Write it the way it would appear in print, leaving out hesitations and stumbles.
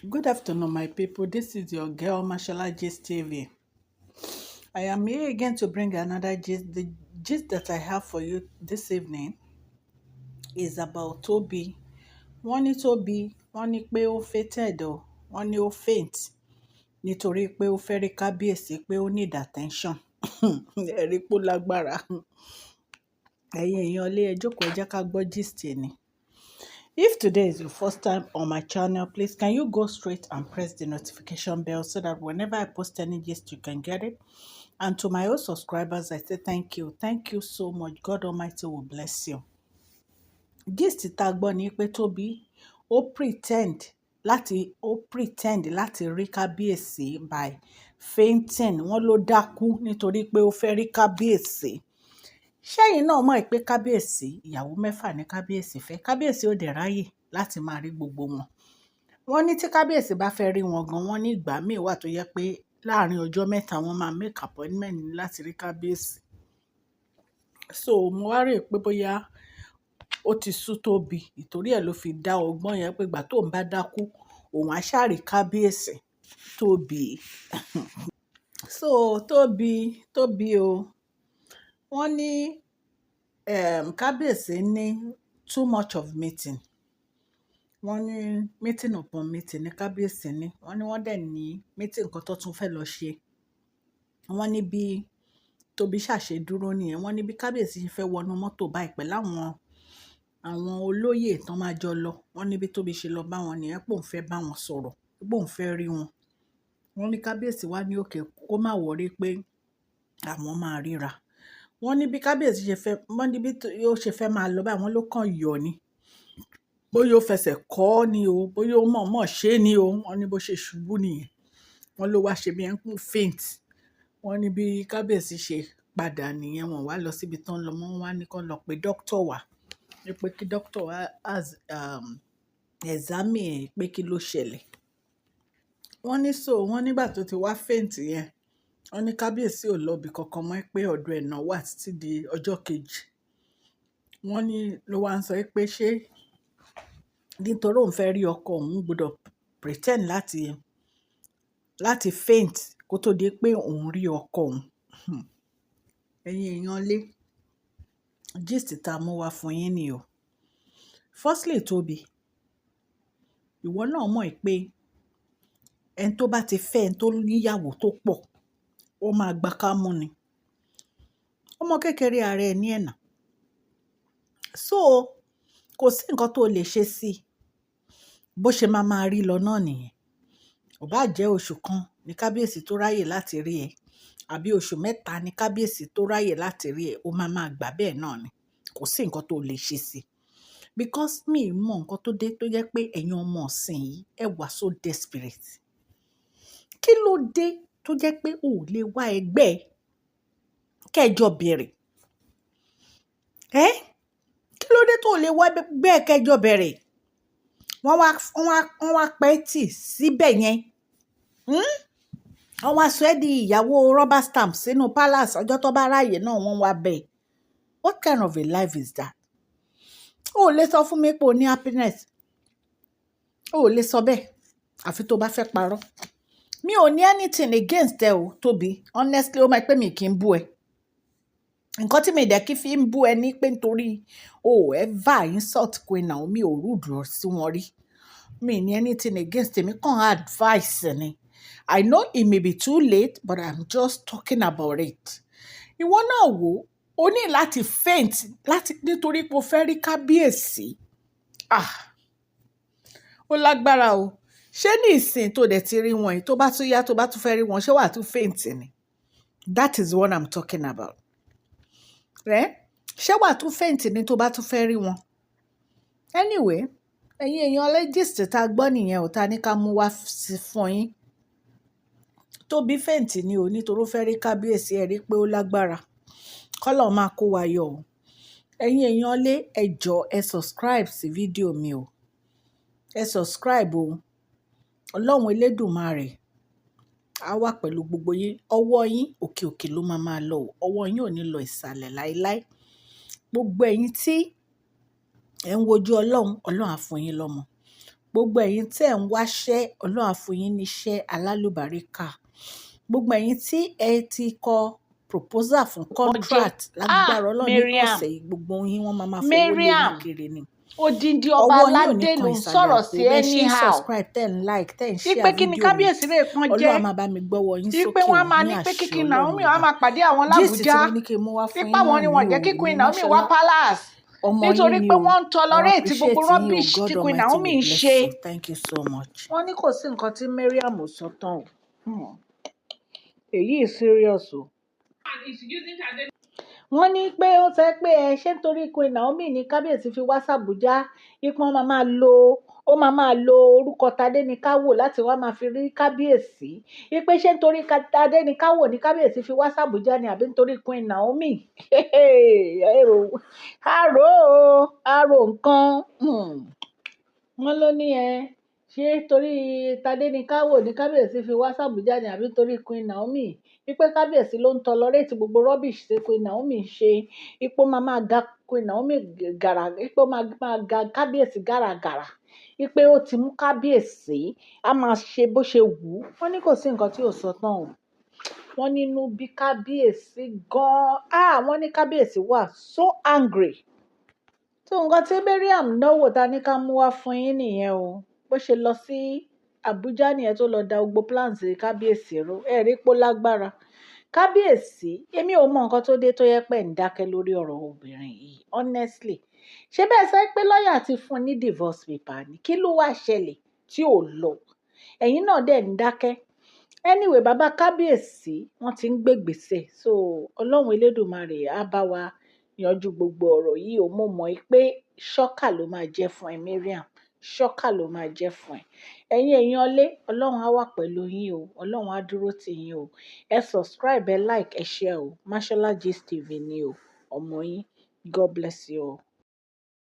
Good afternoon, my people. This is your girl, Mashallah Gist TV. I am here again to bring another gist. The gist that I have for you this evening is about Tobi. Wọ́n ní Tobi, wọ́n ní pé ó fainted o, wọ́n ní ó faint nítorí pé ó fẹ́ rí Kábíyèsí pé ó need attention. Ẹ̀rí pó lágbára. Ẹ̀yin èèyàn ilé ẹ jókòó ẹ jẹ́ ká gbọ́ gist ni. If today is your first time on my channel, please can you go straight and press the notification bell so that whenever I post any gist, you can get it. And to my old subscribers, I say thank you. Thank you so much. God Almighty will bless you. Gist tá gbọ́ ni pé Tobi ó pretend láti rí Kábíyèsí by fainting. Wọ́n ló dákú nítorí pé ó fẹ́ rí Kábíyèsí. Ṣẹ́yìn náà mọ̀ pé Kábíyèsí ìyàwó mẹ́fà ní Kábíyèsí fẹ́. Kábíyèsí ò dẹ̀ ráyè láti máa rí gbogbo wọn. Wọ́n ní tí Kábíyèsí bá fẹ́ rí wọn gan, wọ́n ní ìgbà míì wà tó yẹ pé láàrin ọjọ́ mẹ́ta wọ́n máa make appointment láti rí Kábíyèsí. So mo wá rò pé bóyá ó ti sú Tóbi, ìtorí ẹ̀ ló fi dá ọgbọ́n yẹn pé ìgbà tóun bá dákú òun á ṣáà rí Kábíyèsí. Tóbi. So Tóbi o. Wọ́n ní Kábíyèsí ní too much of meeting. Wọ́n ní meeting upon meeting ní Kábíyèsí ní. Wọ́n ní wọ́n dẹ̀ ní meeting kan tó tún fẹ́ lọ ṣe. Wọ́n ní bí Tóbi ṣàṣe dúró nìyẹn. Wọ́n ní bí Kábíyèsí ṣe fẹ́ wọnú mọ́tò báyìí pẹ̀lú àwọn olóyè tán máa jọ lọ. Wọ́n ní bí Tóbi ṣe lọ bá wọn nìyẹn pé òun fẹ́ bá wọn sọ̀rọ̀, pé òun fẹ́ rí wọn. Wọ́n ní Kábíyèsí wá ní òkè kó má wọrí pé àwọn máa ríra. Wọ́n ní bí Kábíyèsí ṣe fẹ́ máa lọ báyìí, wọ́n ló kàn yọ̀ ni. Bóyá ó fẹsẹ̀ kọ́ ni o, bóyá ó mọ̀ọ́mọ̀ ṣe ni o. Wọ́n ní bó ṣe ṣubú nìyẹn. Wọ́n ló wá ṣe bí ẹni kún faint. Wọ́n ní bí Kábíyèsí ṣe padà nìyẹn. Wọ́n wá lọ síbi tán lọ, wọ́n wá ní kán lọ pé dókítà wá. Pé kí dókítà wá examine ẹ̀ pé kí ló ṣẹlẹ̀. Wọ́n ní wọ́n nígbà tó ti wá faint yẹn, wọ́n ní Kábíyèsí ò lọ ibì kankan mọ́ pé ọ̀dọ̀ ẹ̀ náà wà títí di ọjọ́ kejì. Wọ́n ní ló wá ń sọ pé ṣé nítorí òun fẹ́ rí ọkọ òun gbọ́dọ̀ pretend láti faint kó tó di pé òun rí ọkọ òun. Ẹ̀yin èèyàn lé gist tá mú wá fún yín ni o. Firstly, Tóbi, ìwọ náà mọ̀ pé ẹni tó bá ti fẹ́ ẹni tó níyàwó tó pọ̀, ó máa gba kámú ni. Ọmọ kékeré ara ẹ̀ ní ẹ̀nà. So kò sí nǹkan tó lè ṣe sí i. Bó ṣe máa rí lọ náà nìyẹn. Ò bá jẹ́ oṣù kan ní Kábíyèsí tó ráyè láti rí ẹ, àbí oṣù mẹ́ta ní Kábíyèsí tó ráyè láti rí ẹ, ó máa gbà bẹ́ẹ̀ náà ni. Kò sí nǹkan tó lè ṣe sí i. Because mi mọ nǹkan tó dé tó jẹ́ pé ẹ̀yin ọmọ ọ̀sìn yìí ẹ wà so desperate. Kí ló dé tó jẹ́ pé ò lè wá ẹgbẹ́ kẹjọ bẹ̀rẹ̀? Kí ló dé tó lè wá ẹgbẹ́ kẹjọ bẹ̀rẹ̀? Wọ́n wá pẹ́ tì síbẹ̀ yẹn. Wọ́n wá sọ ẹ́ di ìyàwó rubber stamp sínú palace. Ọjọ́ tó bá ráàyè náà wọ́n wá bẹ̀. What kind of a life is that? O lè sọ fún mi pé o ní happiness. O lè sọ bẹ́ẹ̀ àfi tó bá fẹ́ parọ́. Mi ò ní anything against ẹ o, Tóbi. Honestly, ó máa pẹ́ mi kì í bú ẹ. Nǹkan tí mi dẹ̀ kí fi ń bú ẹ ní pé nítorí o ever insult Queen Naomi ò rude sí wọn rí. Mi ní anything against ẹ, mi kàn advice ni. I know it may be too late, but I'm just talking about it. Ìwọ náà wò ó ní láti faint nítorí pé o fẹ́ rí Kábíyèsí. Ó lágbára o. Ṣé ní ìsìn tó dẹ̀ ti rí wọn yìí tó bá tún yá tó bá tún fẹ́ rí wọn ṣé wàá tún faint ni? That is what I'm talking about. Ṣé wàá tún faint ni tó bá tún fẹ́ rí wọn? Anyway, ẹ̀yin èèyàn gist tá gbọ́ nìyẹn ò ta ní ká mú wá sí fún yín. Tóbi faint ni o nítorí ó fẹ́ rí Kábíyèsí, ẹ rí pé ó lágbára. Kọ́lọ̀ máa kó wa yọ o. Ẹ̀yin èèyàn lé ẹ jọ̀ọ́ ẹ subscribe sí fídíò mi o. Ẹ subscribe o. Ọlọ́run Elédùmarè á wà pẹ̀lú gbogbo yín. Ọwọ́ yín òkè òkè ló máa lọ o. Ọwọ́ yín ò ní lọ ìsàlẹ̀ láéláé. Gbogbo ẹ̀yin tí ẹ ń wojú Ọlọ́run á fún yín lọ́mọ. Gbogbo ẹ̀yin tí ẹ̀ ń wáṣẹ́, Ọlọ́run á fún yín níṣẹ́ alálùbáríkà. Gbogbo ẹ̀yin tí ẹ ti kọ proposal fún contract lágbára Ọlọ́run nínú Mariam, ọ̀sẹ̀ yìí, gbogbo yín wọ́n máa fowó lé yín kiri ni. Odindi ọba Ọwọ́ yín ò ní aládé kan ló ń ìsàlẹ̀ sọ̀rọ̀ àpò sí bẹ́ẹ̀ ṣe ń anyhow. subscribe, tẹ̀ ń like, tẹ̀ ń share Ipe kí ni fídíò mi. Kábíyèsí rè kan jẹ́. Ọlọ́run á máa bá mi gbọ́wọ́ yín Ipe sókè wọn o máa ní ní pé àṣẹ kíkí Ọlọ́run Naomi wọn ọba. máa pàdé àwọn Gist tí l'Àbújá. mo ní kí n mú wá fún Ipa yín wọn náà ni ní wọn o, jẹ́ kí Queen èmi Naomi wá Máṣọ́lá palace. ọmọ yín Nítorí ni pé o. wọ́n ń Mo tolerate gbogbo appreciate yín o. rubbish tí God Queen Almighty Naomi will ń bless ṣe. you. Thank you so much. Wọ́n ní kò sí nǹkan tí Mariam ò sọ tán o. Èyí serious o. Wọ́n ní pé ó sọ pé ṣé nítorí Queen Naomi ní Kábíyèsí fi wá s'Àbújá, ipò ó máa lo orúkọ Tadéníkáwò láti wá máa fi rí Kábíyèsí. Ipe ṣé nítorí Tadéníkáwò ní Kábíyèsí fi wá s'Àbújá ni àbí nítorí Queen Naomi. Àrò nǹkan. Wọ́n ló ní ṣé torí Tadéníkáwò ní Kábíyèsí fi wá s'Àbújá ni àbí torí Queen Naomi. Ipe Kábíyèsí ló ń tolerate gbogbo rubbish tí Queen Naomi ń ṣe. Ipò máa ga Queen Naomi gàrà, ipò máa ga Kábíyèsí gàràgàrà. Ipe ó ti mú Kábíyèsí, a máa ṣe bó ṣe wù ú. Wọ́n ní kò sí nǹkan tí ò sọ tán o. Wọ́n nínú bí Kábíyèsí gan-an. Wọ́n ní Kábíyèsí wà so angry. So nǹkan tí Mariam náwó ta ní ká mú wá fún yín nìyẹn o. Bó ṣe lọ sí Àbújá nìyẹn tó lọ da gbogbo plans Kábíyèsí rú. Rí pé ó lágbára. Kábíyèsí, èmi ò mọ nǹkan tó dé tó yẹ pé ń dákẹ́ lórí ọ̀rọ̀ obìnrin yìí, honestly. Ṣé bẹ́ẹ̀ sọ pé lọ́ọ̀yà ti fún un ní divorce paper ni? Kí ló wá ṣẹlẹ̀ tí ò lọ? Ẹ̀yin náà dẹ̀ ń dákẹ́. Anyway, bàbá Kábíyèsí wọ́n ti ń gbégbèsè. So Ọlọ́run Elédùmarè á bá wa yanjú gbogbo ọ̀rọ̀ yìí o. Mo mọ̀ pé ṣọ́kà ló máa jẹ́ fún ẹ, Mariam. Ṣọ́kà ló máa jẹ́ fún ẹ. Ẹ̀yin èèyàn ilé, Ọlọ́run á wà pẹ̀lú yín o. Ọlọ́run á dúró tì yín o. Ẹ subscribe, ẹ like, ẹ share o. Mashola Gist TV ni o. Ọmọ yín. God bless you all.